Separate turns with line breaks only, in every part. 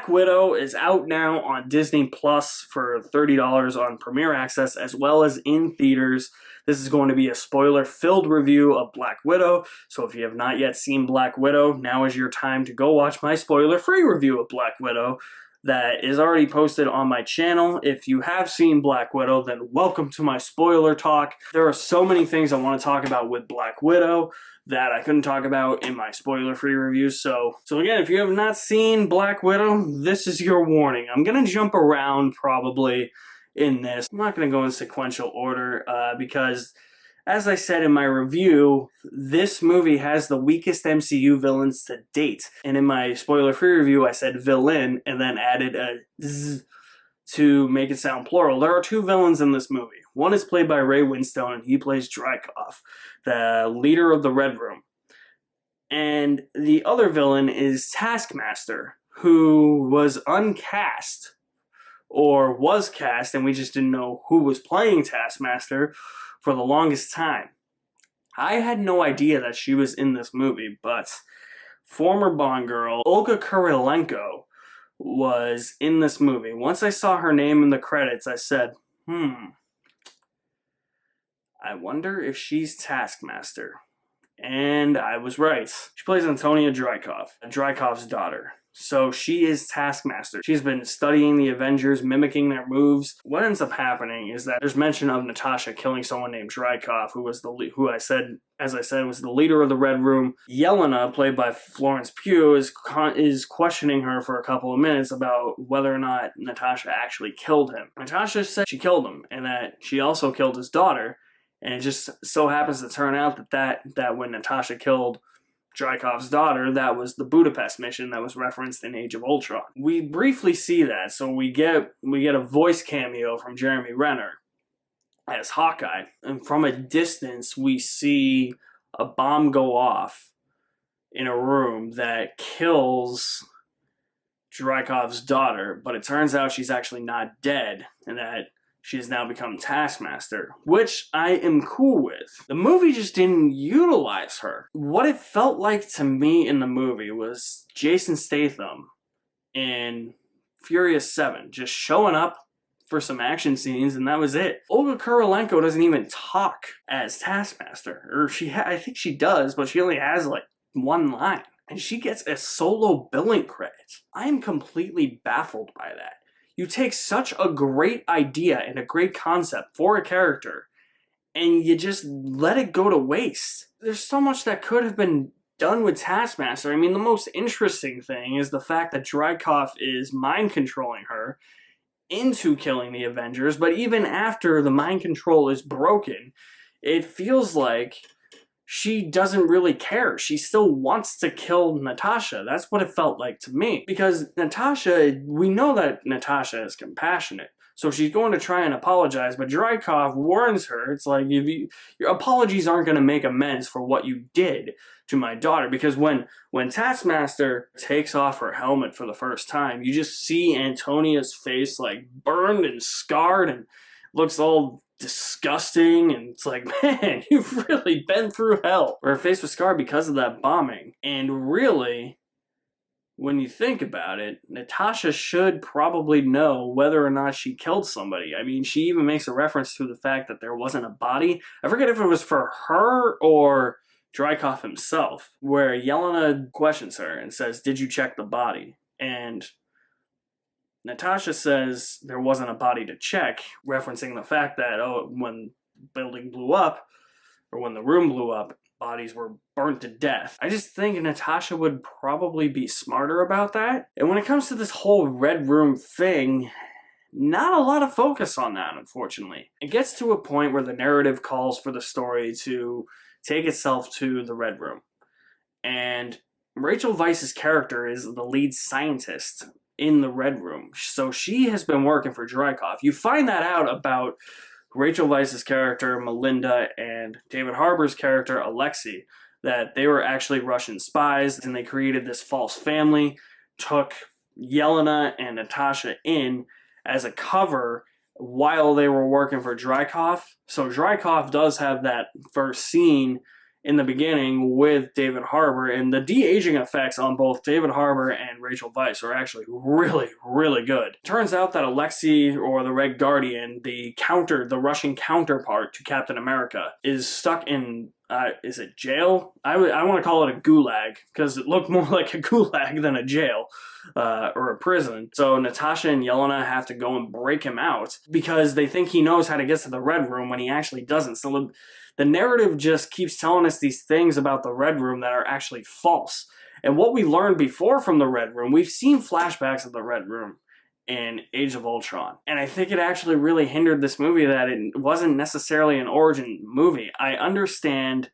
Black Widow is out now on Disney Plus for $30 on Premier Access as well as in theaters. This is going to be a spoiler-filled review of Black Widow, so if you have not yet seen Black Widow, now is your time to go watch my spoiler-free review of Black Widow that is already posted on my channel. If you have seen Black Widow, then welcome to my spoiler talk. There are so many things I want to talk about with Black Widow that I couldn't talk about in my spoiler-free review. So again, if you have not seen Black Widow, this is your warning. I'm going to jump around probably in this. I'm not going to go in sequential order because, as I said in my review, this movie has the weakest MCU villains to date. And in my spoiler-free review, I said villain and then added a z to make it sound plural. There are two villains in this movie. One is played by Ray Winstone, and he plays Dreykov, the leader of the Red Room. And the other villain is Taskmaster, who was uncast, or was cast, and we just didn't know who was playing Taskmaster for the longest time. I had no idea that she was in this movie, but former Bond girl Olga Kurylenko was in this movie. Once I saw her name in the credits, I said, I wonder if she's Taskmaster. And I was right. She plays Antonia Dreykov, Dreykov's daughter. So she is Taskmaster. She's been studying the Avengers, mimicking their moves. What ends up happening is that there's mention of Natasha killing someone named Dreykov, who was as I said, was the leader of the Red Room. Yelena, played by Florence Pugh, is questioning her for a couple of minutes about whether or not Natasha actually killed him. Natasha said she killed him, and that she also killed his daughter. And it just so happens to turn out that when Natasha killed Dreykov's daughter, that was the Budapest mission that was referenced in Age of Ultron. We briefly see that, so we get a voice cameo from Jeremy Renner as Hawkeye, and from a distance we see a bomb go off in a room that kills Dreykov's daughter, but it turns out she's actually not dead, and that she has now become Taskmaster, which I am cool with. The movie just didn't utilize her. What it felt like to me in the movie was Jason Statham in Furious 7, just showing up for some action scenes, and that was it. Olga Kurylenko doesn't even talk as Taskmaster, or I think she does, but she only has like one line, and she gets a solo billing credit. I am completely baffled by that. You take such a great idea and a great concept for a character, and you just let it go to waste. There's so much that could have been done with Taskmaster. I mean, the most interesting thing is the fact that Dreykov is mind controlling her into killing the Avengers, but even after the mind control is broken, it feels like she doesn't really care. She still wants to kill Natasha. That's what it felt like to me. Because Natasha, we know that Natasha is compassionate. So she's going to try and apologize, but Dreykov warns her. It's like, your apologies aren't going to make amends for what you did to my daughter. Because when Taskmaster takes off her helmet for the first time, you just see Antonia's face like burned and scarred and looks all disgusting, and it's like, man, you've really been through hell. Her face was scarred because of that bombing. And really, when you think about it, Natasha should probably know whether or not she killed somebody. I mean, she even makes a reference to the fact that there wasn't a body. I forget if it was for her or Dreykov himself, where Yelena questions her and says, "Did you check the body?" And Natasha says there wasn't a body to check, referencing the fact that, when the building blew up, or when the room blew up, bodies were burnt to death. I just think Natasha would probably be smarter about that. And when it comes to this whole Red Room thing, not a lot of focus on that, unfortunately. It gets to a point where the narrative calls for the story to take itself to the Red Room. And Rachel Weisz's character is the lead scientist in the Red Room. So she has been working for Dreykov. You find that out about Rachel Weisz's character, Melinda, and David Harbour's character, Alexei, that they were actually Russian spies, and they created this false family, took Yelena and Natasha in as a cover while they were working for Dreykov. So Dreykov does have that first scene in the beginning with David Harbour, and the de-aging effects on both David Harbour and Rachel Weisz are actually really, really good. Turns out that Alexei, or the Red Guardian, the Russian counterpart to Captain America, is stuck in, is it jail? I want to call it a gulag, because it looked more like a gulag than a jail. Or a prison. So Natasha and Yelena have to go and break him out because they think he knows how to get to the Red Room when he actually doesn't. So the narrative just keeps telling us these things about the Red Room that are actually false. And what we learned before from the Red Room, we've seen flashbacks of the Red Room in Age of Ultron. And I think it actually really hindered this movie that it wasn't necessarily an origin movie. I understand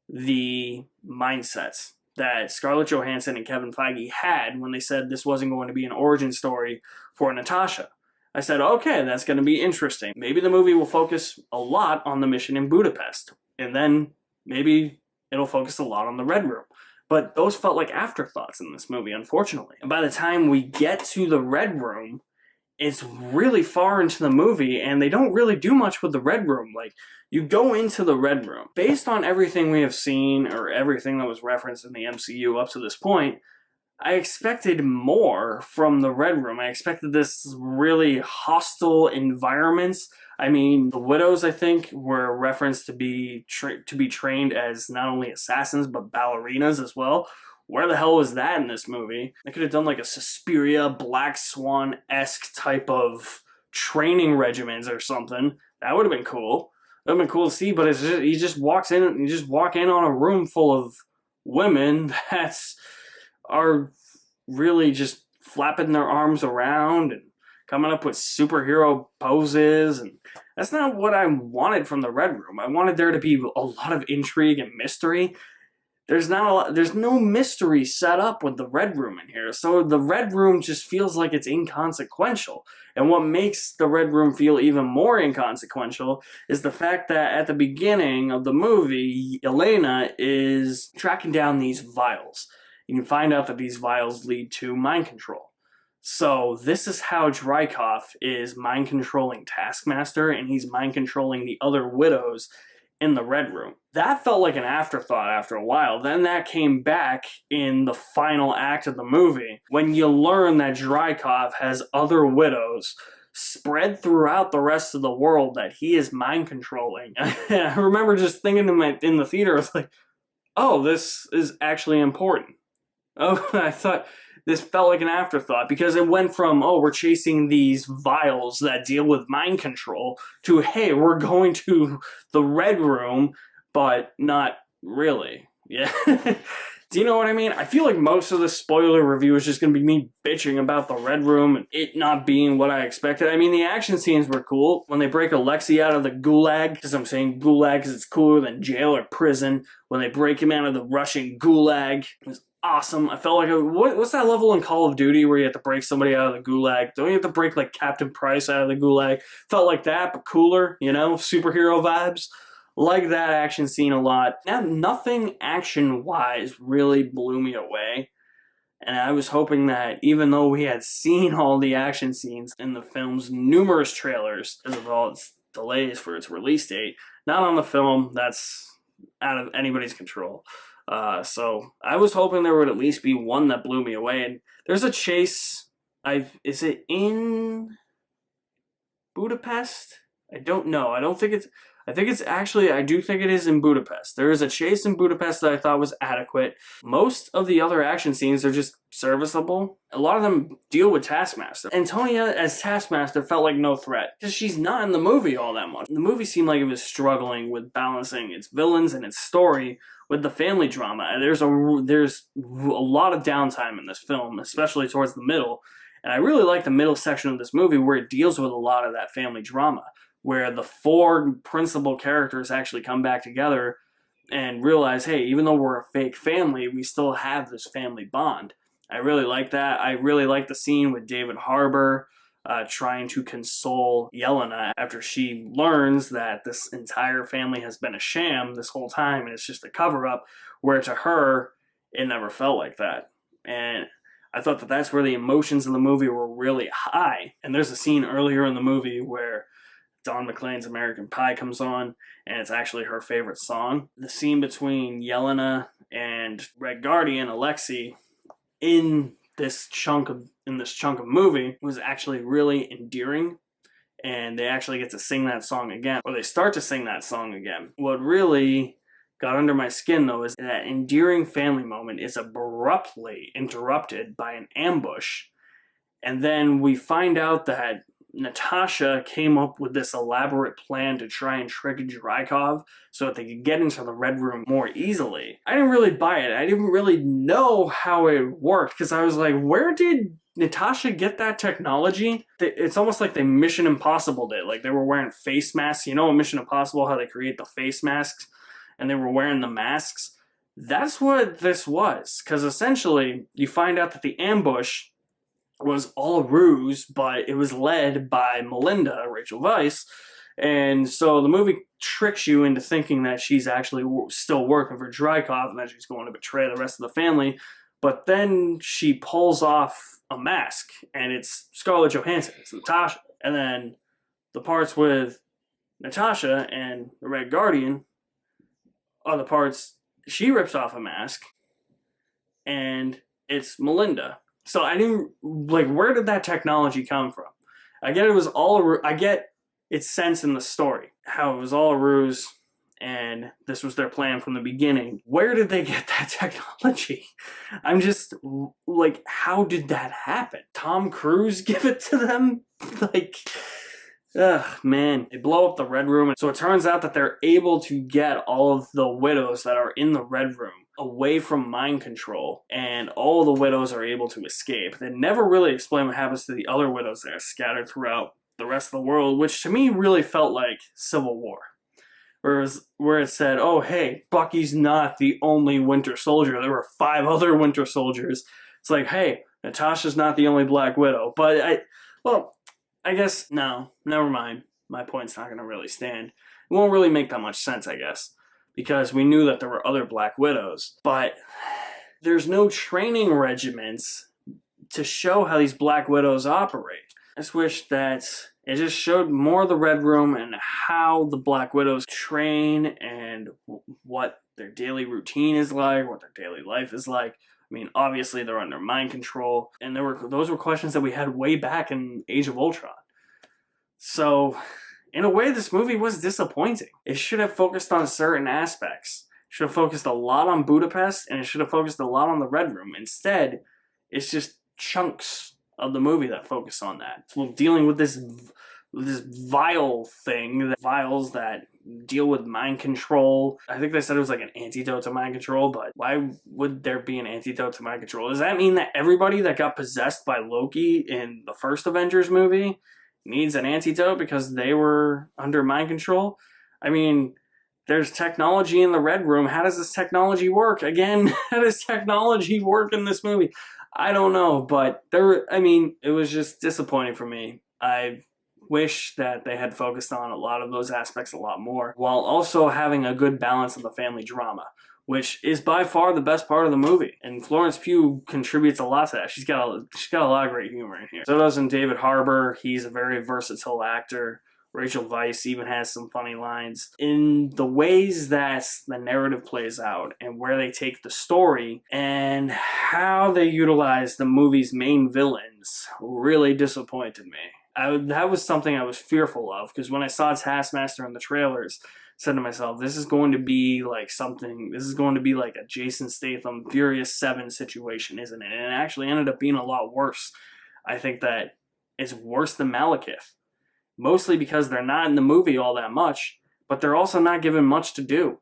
the mindsets that Scarlett Johansson and Kevin Feige had when they said this wasn't going to be an origin story for Natasha. I said, okay, that's going to be interesting. Maybe the movie will focus a lot on the mission in Budapest, and then maybe it'll focus a lot on the Red Room. But those felt like afterthoughts in this movie, unfortunately. And by the time we get to the Red Room, it's really far into the movie, and they don't really do much with the Red Room. Like, you go into the Red Room. Based on everything we have seen, or everything that was referenced in the MCU up to this point, I expected more from the Red Room. I expected this really hostile environment. I mean, the Widows, I think, were referenced to be trained as not only assassins, but ballerinas as well. Where the hell was that in this movie? They could have done like a Suspiria, Black Swan-esque type of training regimens or something. That would have been cool. That would have been cool to see, but it's just, he just walks in, and you just walk in on a room full of women that are really just flapping their arms around and coming up with superhero poses, and that's not what I wanted from the Red Room. I wanted there to be a lot of intrigue and mystery. There's no mystery set up with the Red Room in here, so the Red Room just feels like it's inconsequential. And what makes the Red Room feel even more inconsequential is the fact that at the beginning of the movie, Yelena is tracking down these vials. And you find out that these vials lead to mind control. So this is how Dreykov is mind controlling Taskmaster, and he's mind controlling the other widows in the Red Room. That felt like an afterthought after a while. Then that came back in the final act of the movie when you learn that Dreykov has other widows spread throughout the rest of the world that he is mind controlling. I remember just thinking in the theater, I was like, oh, this is actually important. Oh, I thought this felt like an afterthought because it went from, oh, we're chasing these vials that deal with mind control to, hey, we're going to the Red Room, but not really. Yeah. Do you know what I mean? I feel like most of the spoiler review is just going to be me bitching about the Red Room and it not being what I expected. I mean, the action scenes were cool. When they break Alexei out of the gulag, because I'm saying gulag because it's cooler than jail or prison. When they break him out of the Russian gulag, it was awesome. I felt like, what's that level in Call of Duty where you have to break somebody out of the gulag? Don't you have to break like Captain Price out of the gulag? Felt like that, but cooler, you know, superhero vibes. Like that action scene a lot. Now, nothing action-wise really blew me away. And I was hoping that even though we had seen all the action scenes in the film's numerous trailers, because of all its delays for its release date, not on the film, that's out of anybody's control. So I was hoping there would at least be one that blew me away. And there's a chase. Is it in Budapest? I don't know. I do think it is in Budapest. There is a chase in Budapest that I thought was adequate. Most of the other action scenes are just serviceable. A lot of them deal with Taskmaster. Antonia as Taskmaster felt like no threat, because she's not in the movie all that much. The movie seemed like it was struggling with balancing its villains and its story with the family drama. And there's a lot of downtime in this film, especially towards the middle. And I really like the middle section of this movie where it deals with a lot of that family drama, where the four principal characters actually come back together and realize, hey, even though we're a fake family, we still have this family bond. I really like that. I really like the scene with David Harbour trying to console Yelena after she learns that this entire family has been a sham this whole time and it's just a cover-up, where to her, it never felt like that. And I thought that that's where the emotions in the movie were really high. And there's a scene earlier in the movie where Don McLean's American Pie comes on, and it's actually her favorite song. The scene between Yelena and Red Guardian, Alexei, in this chunk of movie was actually really endearing, and they actually get to sing that song again, or they start to sing that song again. What really got under my skin, though, is that endearing family moment is abruptly interrupted by an ambush, and then we find out that Natasha came up with this elaborate plan to try and trick Dreykov so that they could get into the Red Room more easily. I didn't really buy it. I didn't really know how it worked, because I was like, where did Natasha get that technology? It's almost like they Mission Impossible did. Like, they were wearing face masks. You know in Mission Impossible how they create the face masks? And they were wearing the masks? That's what this was. Because essentially, you find out that the ambush was all a ruse, but it was led by Melinda, Rachel Weisz, and so the movie tricks you into thinking that she's actually still working for Dreykov and that she's going to betray the rest of the family, but then she pulls off a mask, and it's Scarlett Johansson, it's Natasha, and then the parts with Natasha and the Red Guardian are the parts she rips off a mask, and it's Melinda. So I didn't, like, where did that technology come from? I get it was all, I get its sense in the story, how it was all a ruse, and this was their plan from the beginning. Where did they get that technology? I'm just, like, how did that happen? Tom Cruise give it to them? Like, ugh, man. They blow up the Red Room, so it turns out that they're able to get all of the widows that are in the Red Room away from mind control, and all the widows are able to escape. They never really explain what happens to the other widows that are scattered throughout the rest of the world, which to me really felt like Civil War. Where it said, oh hey, Bucky's not the only Winter Soldier, there were 5 other Winter Soldiers. It's like, hey, Natasha's not the only Black Widow. But I guess, no, never mind. My point's not going to really stand. It won't really make that much sense, I guess, because we knew that there were other Black Widows, but there's no training regiments to show how these Black Widows operate. I just wish that it just showed more of the Red Room and how the Black Widows train and what their daily routine is like, what their daily life is like. I mean, obviously they're under mind control, and those were questions that we had way back in Age of Ultron. So, in a way, this movie was disappointing. It should have focused on certain aspects. It should have focused a lot on Budapest, and it should have focused a lot on the Red Room. Instead, it's just chunks of the movie that focus on that. So dealing with this vial thing, the vials that deal with mind control. I think they said it was like an antidote to mind control, but why would there be an antidote to mind control? Does that mean that everybody that got possessed by Loki in the first Avengers movie needs an antidote because they were under mind control? I mean, there's technology in the Red Room. How does this technology work? Again, how does technology work in this movie? I don't know, but it was just disappointing for me. I wish that they had focused on a lot of those aspects a lot more, while also having a good balance of the family drama, which is by far the best part of the movie. And Florence Pugh contributes a lot to that. She's got a lot of great humor in here. So doesn't David Harbour. He's a very versatile actor. Rachel Weisz even has some funny lines. In the ways that the narrative plays out and where they take the story and how they utilize the movie's main villains really disappointed me. That was something I was fearful of, because when I saw Taskmaster in the trailers, I said to myself, this is going to be like a Jason Statham Furious 7 situation, isn't it? And it actually ended up being a lot worse. I think that it's worse than Malekith. Mostly because they're not in the movie all that much, but they're also not given much to do.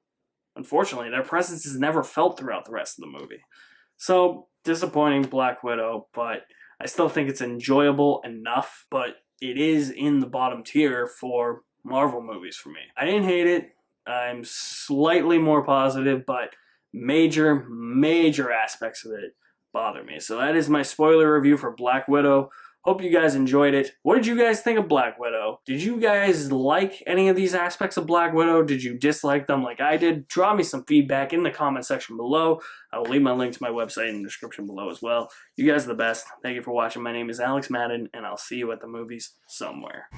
Unfortunately, their presence is never felt throughout the rest of the movie. So, disappointing Black Widow, but I still think it's enjoyable enough, but it is in the bottom tier for Marvel movies for me. I didn't hate it. I'm slightly more positive, but major aspects of it bother me. So that is my spoiler review for Black Widow. Hope you guys enjoyed it. What did you guys think of Black Widow? Did you guys like any of these aspects of Black Widow? Did you dislike them like I did? Drop me some feedback in the comment section below. I will leave my link to my website in the description below as well. You guys are the best. Thank you for watching. My name is Alex Madden, and I'll see you at the movies somewhere.